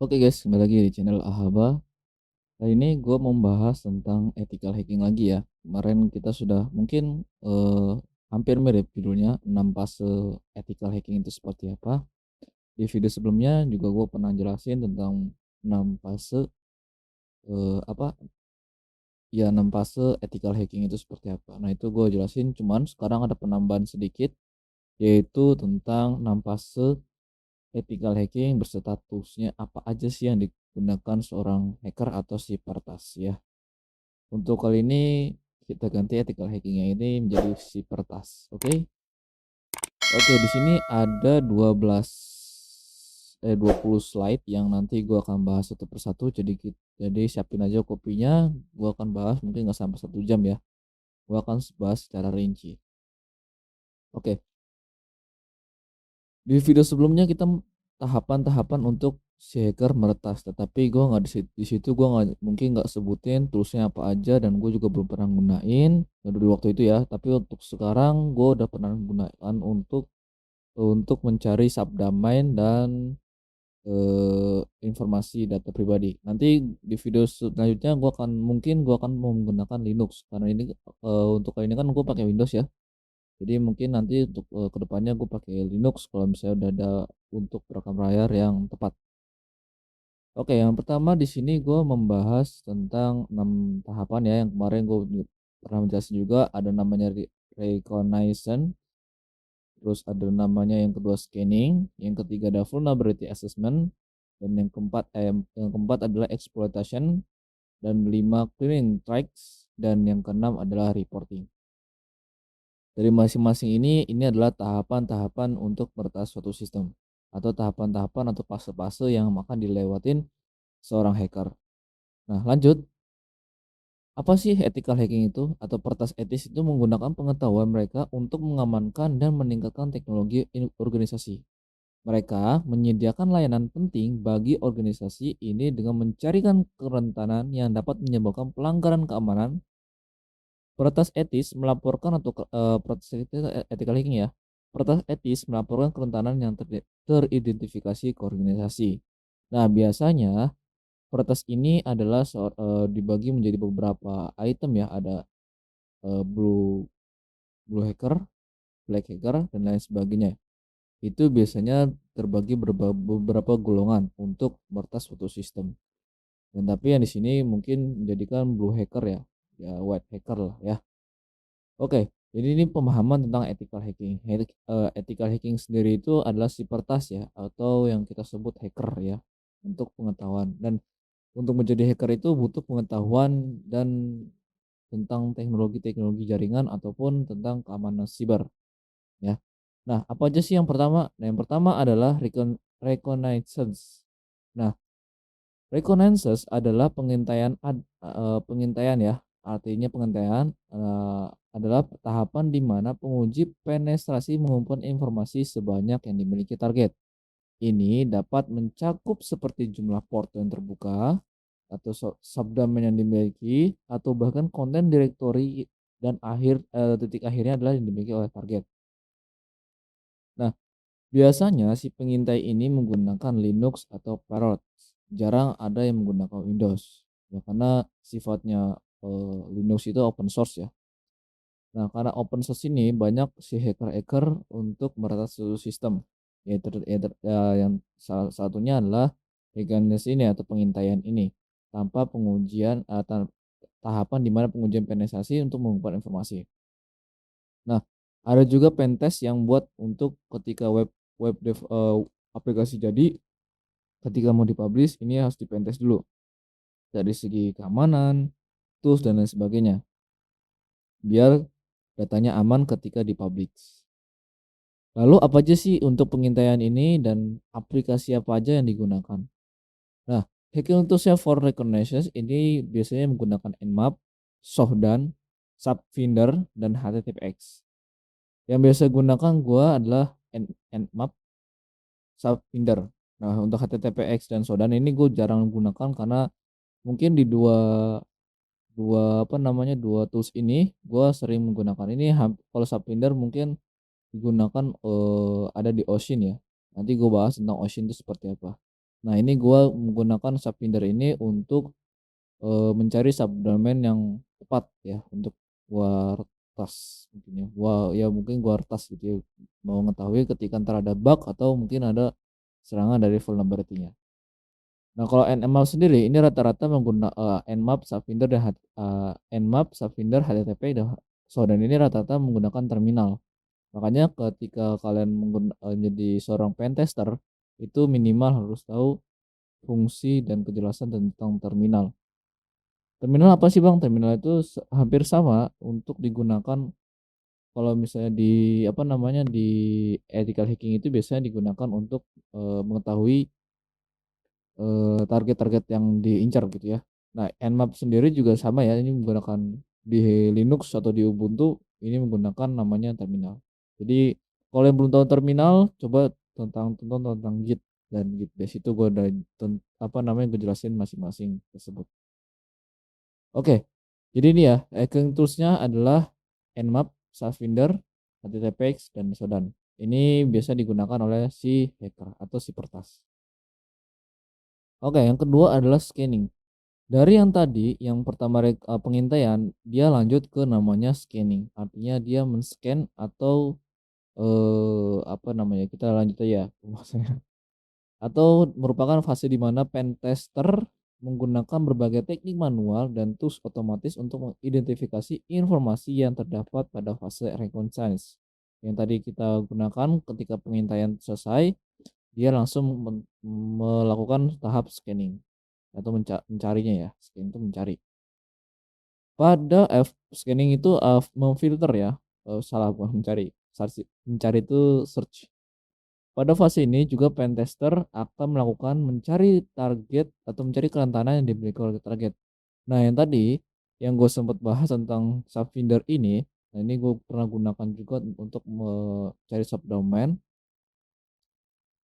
Oke guys, kembali lagi di channel Ahaba. Kali ini gue mau membahas tentang ethical hacking lagi ya. Kemarin kita sudah mungkin hampir mirip judulnya 6 fase ethical hacking itu seperti apa. Di video sebelumnya juga gue pernah jelasin tentang 6 fase apa ya 6 fase ethical hacking itu seperti apa. Nah, itu gue jelasin, cuman sekarang ada penambahan sedikit, yaitu tentang 6 fase ethical hacking berserta toolsnya apa aja sih yang digunakan seorang hacker atau si peretas ya. Untuk kali ini kita ganti ethical hackingnya ini menjadi si peretas. Oke. Oke, di sini ada 20 slide yang nanti gua akan bahas satu persatu. Jadi siapin aja kopinya. Gua akan bahas mungkin nggak sampai 1 jam ya. Gua akan bahas secara rinci. Oke. Di video sebelumnya kita tahapan-tahapan untuk si hacker meretas, tetapi gue nggak di situ gue nggak mungkin nggak sebutin toolsnya apa aja, dan gue juga belum pernah gunain di waktu itu ya. Tapi untuk sekarang gue udah pernah gunakan untuk mencari subdomain dan informasi data pribadi. Nanti di video selanjutnya gue akan menggunakan Linux karena ini untuk kali ini kan gue pakai Windows ya. Jadi mungkin nanti untuk, ke depannya gue pakai Linux kalau misalnya udah ada untuk perekam layar yang tepat. Oke, yang pertama di sini gue membahas tentang 6 tahapan ya, yang kemarin gue pernah menjelaskan juga. Ada namanya reconnaissance, terus ada namanya yang kedua scanning, yang ketiga ada vulnerability assessment, dan yang keempat adalah exploitation, dan 5 clearing tracks, dan yang keenam adalah reporting. Dari masing-masing ini adalah tahapan-tahapan untuk meretas suatu sistem, atau tahapan-tahapan atau fase-fase yang akan dilewatin seorang hacker. Nah, lanjut. Apa sih ethical hacking itu atau peretas etis? Itu menggunakan pengetahuan mereka untuk mengamankan dan meningkatkan teknologi organisasi. Mereka menyediakan layanan penting bagi organisasi ini dengan mencarikan kerentanan yang dapat menyebabkan pelanggaran keamanan. Peretas etis melaporkan atau peretas ethical hacking ya. Peretas etis melaporkan kerentanan yang teridentifikasi ke organisasi. Nah, biasanya peretas ini adalah dibagi menjadi beberapa item ya. Ada blue blue hacker, black hacker, dan lain sebagainya. Itu biasanya terbagi beberapa golongan untuk meretas suatu sistem. Dan tapi yang di sini mungkin menjadikan blue hacker ya, ya white hacker lah ya. Oke, jadi ini pemahaman tentang ethical hacking. Ethical hacking sendiri itu adalah si peretas ya, atau yang kita sebut hacker ya, untuk pengetahuan. Dan untuk menjadi hacker itu butuh pengetahuan dan tentang teknologi-teknologi jaringan ataupun tentang keamanan siber ya. Nah, apa aja sih yang pertama? Nah, yang pertama adalah reconnaissance. Nah, reconnaissance adalah pengintaian ya. Artinya pengintaian adalah tahapan di mana penguji penetrasi mengumpulkan informasi sebanyak yang dimiliki target. Ini dapat mencakup seperti jumlah port yang terbuka atau subdomain yang dimiliki atau bahkan konten direktori, dan titik akhirnya adalah yang dimiliki oleh target. Nah, biasanya si pengintai ini menggunakan Linux atau Parrot. Jarang ada yang menggunakan Windows. Ya karena sifatnya Linux itu open source ya. Nah, karena open source ini banyak si hacker-hacker untuk meretas suatu sistem. Yang salah satunya adalah reconnaissance ini atau pengintaian ini tanpa tahapan di mana pengujian penetrasi untuk mengumpulkan informasi. Nah, ada juga pentest yang buat untuk ketika web web dev aplikasi jadi, ketika mau dipublish ini harus dipentest dulu dari segi keamanan, tools, dan lain sebagainya, biar datanya aman ketika dipublish. Lalu apa aja sih untuk pengintaian ini dan aplikasi apa aja yang digunakan? Nah, hacking tools for recognition ini biasanya menggunakan Nmap, Shodan, Subfinder, dan HTTPX. Yang biasa gunakan gua adalah Nmap, Subfinder. Nah, untuk HTTPX dan Shodan ini gue jarang gunakan karena mungkin di dua dua apa namanya dua tools ini gue sering menggunakan ini. Kalau Subfinder mungkin digunakan ada di Ocean ya. Nanti gue bahas tentang Ocean itu seperti apa. Nah, ini gua menggunakan subfinder ini untuk, mencari subdomain yang tepat ya untuk gua retas mungkin ya. Mungkin gua retas gitu ya, mau mengetahui ketika entar ada bug atau mungkin ada serangan dari vulnerability-nya. Nah, kalau Nmap sendiri ini rata-rata Nmap, Subfinder, Nmap, Subfinder, HTTP, dan ini rata-rata menggunakan terminal. Makanya ketika kalian jadi seorang pentester, itu minimal harus tahu fungsi dan kejelasan tentang terminal. Terminal apa sih, Bang? Terminal itu hampir sama untuk digunakan kalau misalnya di apa namanya, di ethical hacking itu biasanya digunakan untuk, mengetahui target-target yang diincar gitu ya. Nah, Nmap sendiri juga sama ya, ini menggunakan di Linux atau di Ubuntu, ini menggunakan namanya terminal. Jadi, kalau yang belum tahu terminal, coba tonton tentang Git dan Git Bash itu gue udah apa namanya, gue jelasin masing-masing tersebut. Oke, jadi ini ya, hacking tools-nya adalah Nmap, Subfinder, HTTPS, dan Shodan. Ini biasa digunakan oleh si hacker atau si pertas. Oke, yang kedua adalah scanning. Dari yang tadi, yang pertama pengintaian, dia lanjut ke namanya scanning. Artinya dia men-scan atau, apa namanya, kita lanjut aja bahasanya. Atau merupakan fase di mana pen tester menggunakan berbagai teknik manual dan tools otomatis untuk mengidentifikasi informasi yang terdapat pada fase reconnaissance. Yang tadi kita gunakan ketika pengintaian selesai, dia langsung melakukan tahap scanning atau mencarinya ya, scanning itu mencari. Scanning itu, memfilter ya, salah bukan mencari, mencari itu search. Pada fase ini juga pentester akan melakukan mencari target atau mencari kerentanan yang dimiliki oleh target. Nah, yang tadi yang gue sempat bahas tentang subfinder ini, nah ini gue pernah gunakan juga untuk mencari subdomain.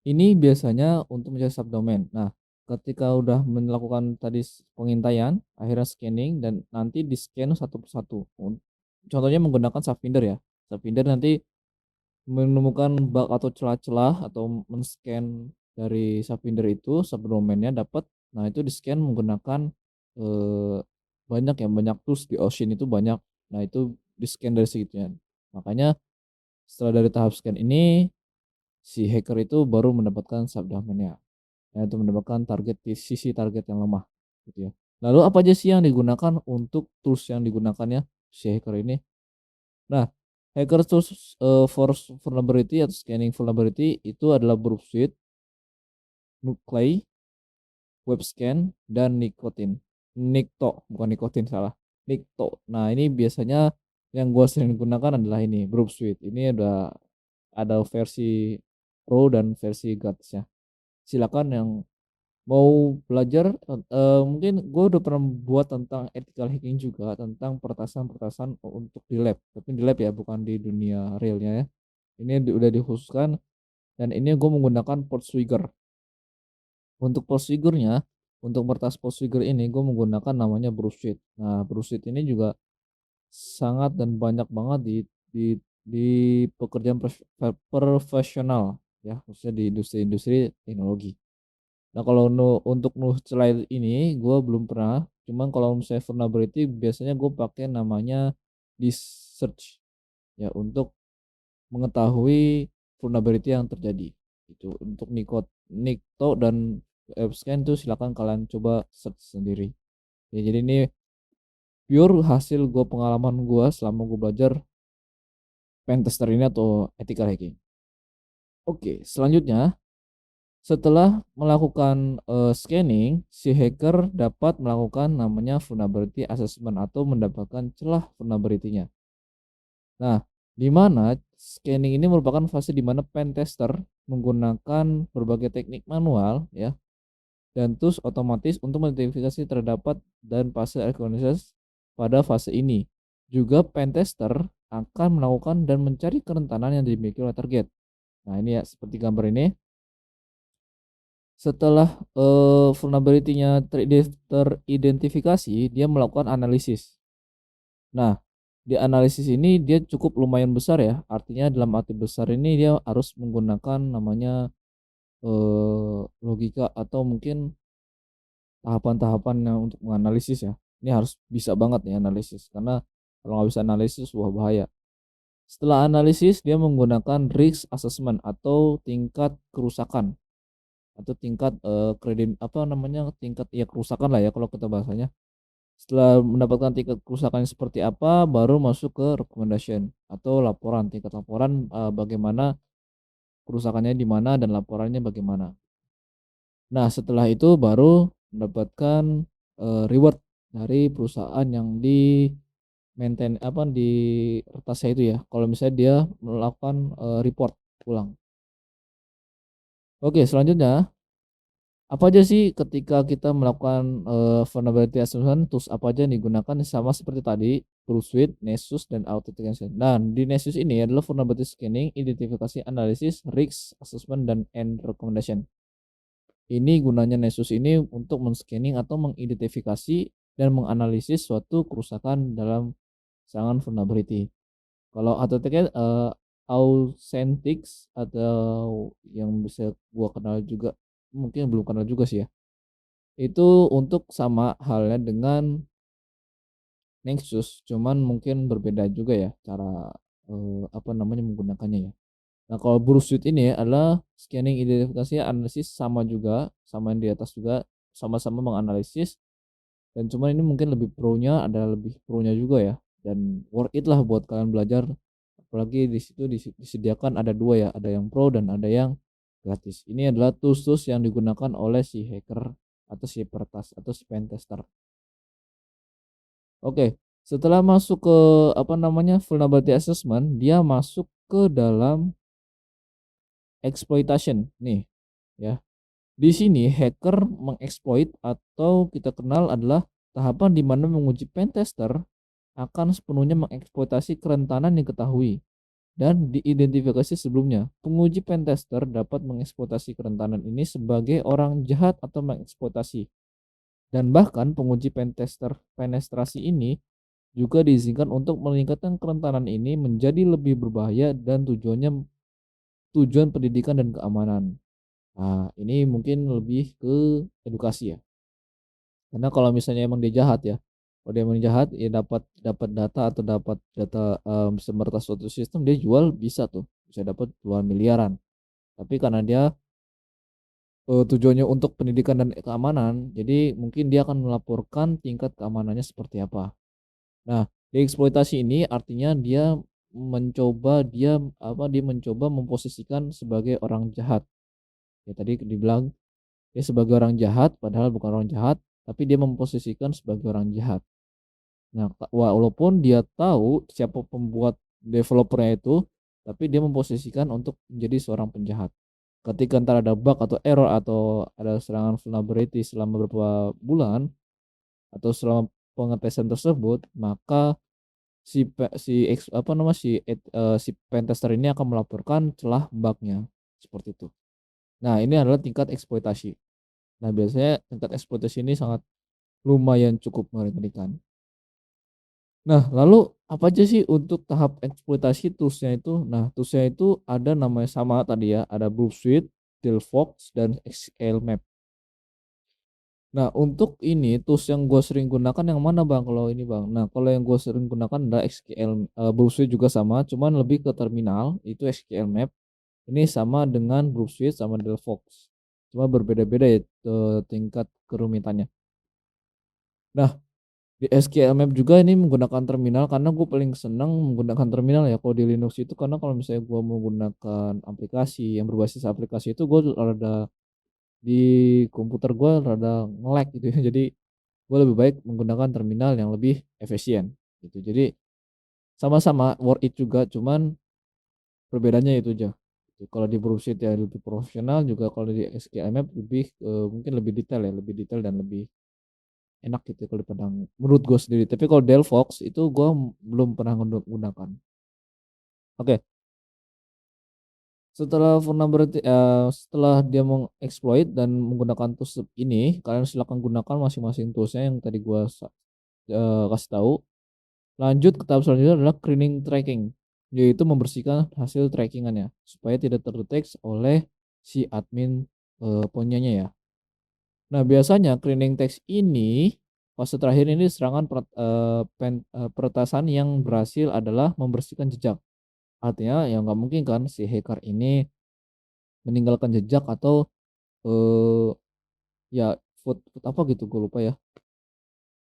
Ini biasanya untuk mencari subdomain. Nah, ketika udah melakukan tadi pengintaian, akhirnya scanning dan nanti di-scan satu persatu. Contohnya menggunakan Subfinder ya. Subfinder nanti menemukan bug atau celah-celah atau men-scan dari Subfinder itu, subdomainnya dapat. Nah, itu di-scan menggunakan banyak ya, banyak tools di Ocean itu banyak. Nah, itu di-scan dari segitunya. Makanya setelah dari tahap scan ini si hacker itu baru mendapatkan subdomainnya, yaitu mendapatkan sisi target yang lemah gitu ya. Lalu apa aja sih yang digunakan untuk tools yang digunakannya si hacker ini? Nah, hacker tools for vulnerability atau scanning vulnerability itu adalah Brute, Nuclei, Webscan, dan Nikto, bukan nikotin salah. Nikto. Nah, ini biasanya yang gue sering gunakan adalah ini, Brute. Ini ada versi Pro dan versi gratisnya. Silakan yang mau belajar, mungkin gue udah pernah buat tentang ethical hacking juga, tentang peretasan-peretasan untuk di lab, tapi di lab ya, bukan di dunia realnya ya. Ini udah dikhususkan dan ini gue menggunakan Portswigger. Untuk Portswigger-nya, untuk meretas Portswigger ini gue menggunakan namanya Bruce. Nah, Bruce ini juga sangat dan banyak banget di pekerjaan profesional ya, khususnya di industri-industri teknologi. Nah, kalau untuk Nusclide ini gue belum pernah, cuman kalau misalnya vulnerability biasanya gue pakai namanya di search ya untuk mengetahui vulnerability yang terjadi. Itu untuk Nikto dan Epscan itu silakan kalian coba search sendiri. Ya, jadi ini pure hasil pengalaman gue selama gue belajar pentester ini atau ethical hacking. Oke, selanjutnya setelah melakukan, scanning, si hacker dapat melakukan namanya vulnerability assessment atau mendapatkan celah vulnerability-nya. Nah, di mana scanning ini merupakan fase di mana pen tester menggunakan berbagai teknik manual ya dan tools otomatis untuk mengidentifikasi terdapat dan fase reconnaissance pada fase ini. Juga pen tester akan melakukan dan mencari kerentanan yang dimiliki oleh target. Nah, ini ya seperti gambar ini. Setelah, vulnerability-nya teridentifikasi, dia melakukan analisis. Nah, di analisis ini dia cukup lumayan besar ya, artinya dalam arti besar ini dia harus menggunakan namanya, logika atau mungkin tahapan-tahapan yang untuk menganalisis ya. Ini harus bisa banget nih analisis, karena kalau nggak bisa analisis wah bahaya. Setelah analisis dia menggunakan risk assessment atau tingkat kerusakan atau tingkat, apa namanya, tingkat ya kerusakan lah ya kalau kita bahasanya. Setelah mendapatkan tingkat kerusakannya seperti apa, baru masuk ke recommendation atau laporan, tingkat laporan, bagaimana kerusakannya di mana dan laporannya bagaimana. Nah, setelah itu baru mendapatkan, reward dari perusahaan yang di-maintain apa, di retasnya itu ya, kalau misalnya dia melakukan, report ulang. Oke, selanjutnya, apa aja sih ketika kita melakukan, vulnerability assessment, tools apa aja yang digunakan sama seperti tadi, Proofsuite, Nessus, dan Authentication. Dan di Nessus ini adalah vulnerability scanning, identifikasi, analisis, risk assessment, dan end recommendation. Ini gunanya Nessus ini untuk men-scanning atau mengidentifikasi dan menganalisis suatu kerusakan dalam serangan vulnerability. Kalau Authentics atau yang bisa gua kenal juga, mungkin belum kenal juga sih ya. Itu untuk sama halnya dengan Nexus, cuman mungkin berbeda juga ya cara, apa namanya, menggunakannya ya. Nah, kalau Bullsuit ini adalah scanning, identifikasi, analisis sama juga, sama yang di atas juga, sama-sama menganalisis dan cuman ini mungkin lebih pro-nya, ada lebih pro-nya juga ya, dan worth it lah buat kalian belajar. Apalagi di situ disediakan ada 2 ya, ada yang pro dan ada yang gratis. Ini adalah tools-tools yang digunakan oleh si hacker atau si peretas atau si pentester. Oke, setelah masuk ke apa namanya, vulnerability assessment, dia masuk ke dalam exploitation nih ya. Di sini hacker mengeksploit atau kita kenal adalah tahapan di mana menguji pentester akan sepenuhnya mengeksploitasi kerentanan yang diketahui dan diidentifikasi sebelumnya. Penguji pentester dapat mengeksploitasi kerentanan ini sebagai orang jahat atau mengeksploitasi. Dan bahkan penguji pentester penetrasi ini juga diizinkan untuk meningkatkan kerentanan ini menjadi lebih berbahaya dan tujuan pendidikan dan keamanan. Nah, ini mungkin lebih ke edukasi ya. Karena kalau misalnya emang dia jahat ya, kalau dia emang jahat ya dapat dapat data atau dapat data, bisa meretas suatu sistem dia jual bisa tuh, bisa dapat puluhan miliaran. Tapi karena dia, tujuannya untuk pendidikan dan keamanan, jadi mungkin dia akan melaporkan tingkat keamanannya seperti apa. Nah, dieksploitasi ini artinya dia mencoba memposisikan sebagai orang jahat. Ya tadi dibilang dia sebagai orang jahat padahal bukan orang jahat, tapi dia memposisikan sebagai orang jahat. Nah, walaupun dia tahu siapa pembuat developernya itu, tapi dia memposisikan untuk menjadi seorang penjahat. Ketika entar ada bug atau error atau ada serangan vulnerability selama beberapa bulan atau selama pengetesan tersebut, maka si pentester ini akan melaporkan celah bugnya seperti itu. Nah, ini adalah tingkat eksploitasi. Nah, biasanya tingkat eksploitasi ini sangat lumayan cukup mengerikan. Nah, lalu apa aja sih untuk tahap eksploitasi toolsnya itu? Nah, toolsnya itu ada namanya sama tadi ya, ada Bluesuite, Delphox, dan XLMap. Nah, untuk ini tools yang gue sering gunakan yang mana Bang kalau ini Bang? Nah, kalau yang gue sering gunakan adalah Bluesuite juga sama, cuman lebih ke terminal, itu XLMap. Ini sama dengan Bluesuite sama Delphox. Cuma berbeda-beda ya tingkat kerumitannya. Nah, di SQLMap juga ini menggunakan terminal karena gue paling senang menggunakan terminal ya kalau di Linux itu, karena kalau misalnya gue menggunakan aplikasi yang berbasis aplikasi itu gue rada di komputer gue rada nge-lag gitu ya. Jadi gue lebih baik menggunakan terminal yang lebih efisien gitu. Jadi sama-sama worth it juga, cuman perbedaannya itu aja. Gitu. Kalau di Browser ya lebih profesional, juga kalau di SQLMap lebih mungkin lebih detail ya, lebih detail dan lebih enak gitu kalau dipandang menurut gue sendiri. Tapi kalau Delphox itu gue belum pernah gunakan. Oke, setelah dia mengeksploit dan menggunakan tools ini, kalian silakan gunakan masing-masing toolsnya yang tadi gue kasih tahu. Lanjut ke tahap selanjutnya adalah cleaning tracking, yaitu membersihkan hasil trackingannya supaya tidak terdeteksi oleh si admin punyanya ya. Nah, biasanya cleaning text ini, fase terakhir ini serangan peretasan yang berhasil adalah membersihkan jejak. Artinya ya nggak mungkin kan si hacker ini meninggalkan jejak atau, eee, ya food apa gitu gue lupa ya.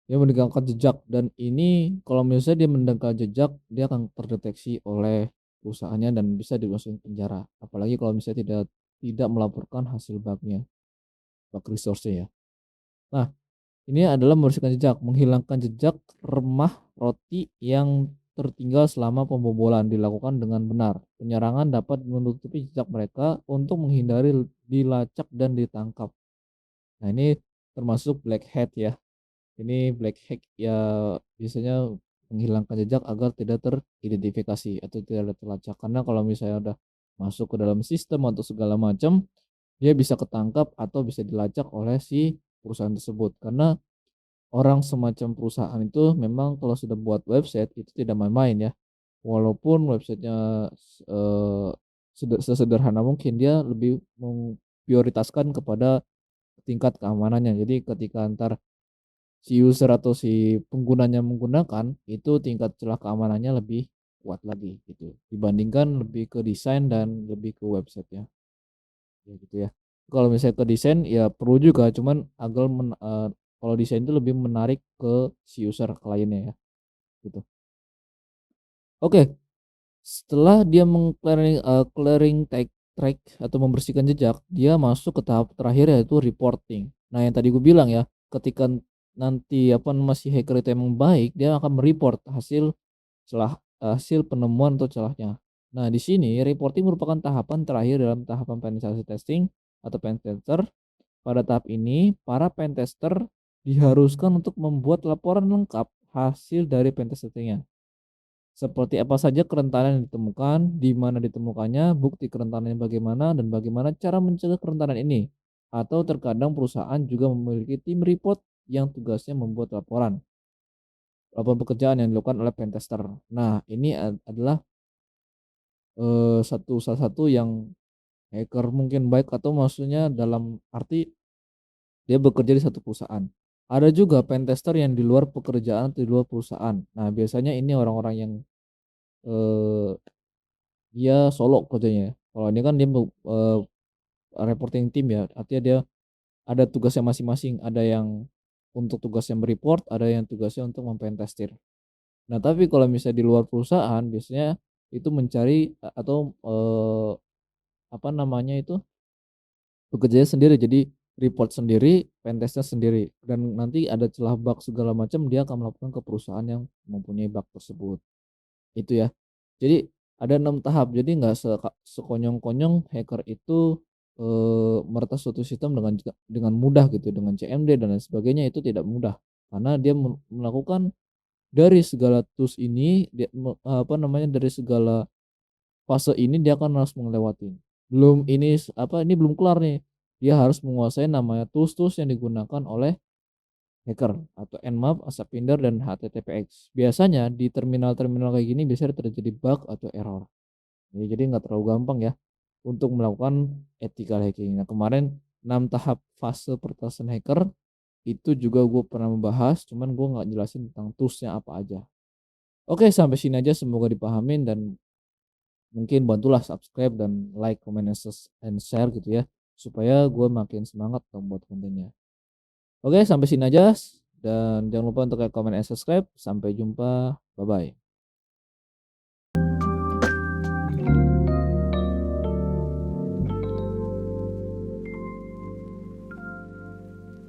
Dia meninggalkan jejak dan ini kalau misalnya dia meninggalkan jejak, dia akan terdeteksi oleh perusahaannya dan bisa dimasukin penjara. Apalagi kalau misalnya tidak melaporkan hasil bug-nya, bug resource-nya ya. Nah, ini adalah membersihkan jejak, menghilangkan jejak remah roti yang tertinggal selama pembobolan dilakukan dengan benar. Penyerangan dapat menutupi jejak mereka untuk menghindari dilacak dan ditangkap. Nah, ini termasuk black hat ya. Ini black hack ya biasanya menghilangkan jejak agar tidak teridentifikasi atau tidak terlacak. Karena kalau misalnya udah masuk ke dalam sistem atau segala macam, dia bisa ketangkap atau bisa dilacak oleh si perusahaan tersebut. Karena orang semacam perusahaan itu memang kalau sudah buat website itu tidak main-main ya. Walaupun websitenya sesederhana mungkin dia lebih memprioritaskan kepada tingkat keamanannya. Jadi ketika antar si user atau si penggunanya menggunakan, itu tingkat celah keamanannya lebih kuat lagi gitu, dibandingkan lebih ke desain dan lebih ke website-nya, ya gitu ya. Kalau misalnya ke desain ya perlu juga, cuman kalau desain itu lebih menarik ke si user kliennya ya, gitu. Oke, setelah dia clearing track atau membersihkan jejak, dia masuk ke tahap terakhir yaitu reporting. Nah, yang tadi gue bilang ya, ketika nanti apa namanya si hacker itu emang baik, dia akan mereport hasil penemuan atau celahnya. Nah, di sini reporting merupakan tahapan terakhir dalam tahapan penetrasi testing atau pentester. Pada tahap ini, para pentester diharuskan untuk membuat laporan lengkap hasil dari pentest testingnya. Seperti apa saja kerentanan yang ditemukan, di mana ditemukannya, bukti kerentanannya bagaimana, dan bagaimana cara mencegah kerentanan ini. Atau terkadang perusahaan juga memiliki tim report yang tugasnya membuat laporan pekerjaan yang dilakukan oleh pentester. Nah, ini adalah salah satu yang hacker mungkin baik atau maksudnya dalam arti dia bekerja di satu perusahaan. Ada juga pentester yang di luar pekerjaan atau di luar perusahaan. Nah, biasanya ini orang-orang yang eh, dia solo kerjanya ya. Kalau ini kan dia reporting tim ya, artinya dia ada tugasnya masing-masing. Ada yang untuk tugasnya mereport, ada yang tugasnya untuk mempentastir. Nah, tapi kalau misalnya di luar perusahaan biasanya itu mencari atau apa namanya itu, bekerjanya sendiri. Jadi report sendiri, pentestnya sendiri dan nanti ada celah bug segala macam dia akan melaporkan ke perusahaan yang mempunyai bug tersebut. Itu ya. Jadi ada 6 tahap. Jadi nggak sekonyong-konyong hacker itu meretas suatu sistem dengan mudah gitu, dengan CMD dan lain sebagainya itu tidak mudah. Karena dia melakukan dari segala tools ini apa namanya, dari segala fase ini dia akan harus ngelewatin. Belum ini ini belum kelar nih. Dia harus menguasai namanya tools-tools yang digunakan oleh hacker atau Nmap, Asapinter, dan HTTPS. Biasanya di terminal-terminal kayak gini biasanya terjadi bug atau error. Jadi nggak terlalu gampang ya untuk melakukan ethical hacking. Nah, kemarin 6 tahap fase peretasan hacker itu juga gue pernah membahas, cuman gue nggak jelasin tentang toolsnya apa aja. Oke, sampai sini aja semoga dipahamin dan mungkin bantulah subscribe dan like, comment, and share gitu ya. Supaya gue makin semangat membuat kontennya. Oke, sampai sini aja. Dan jangan lupa untuk like, comment, and subscribe. Sampai jumpa. Bye-bye.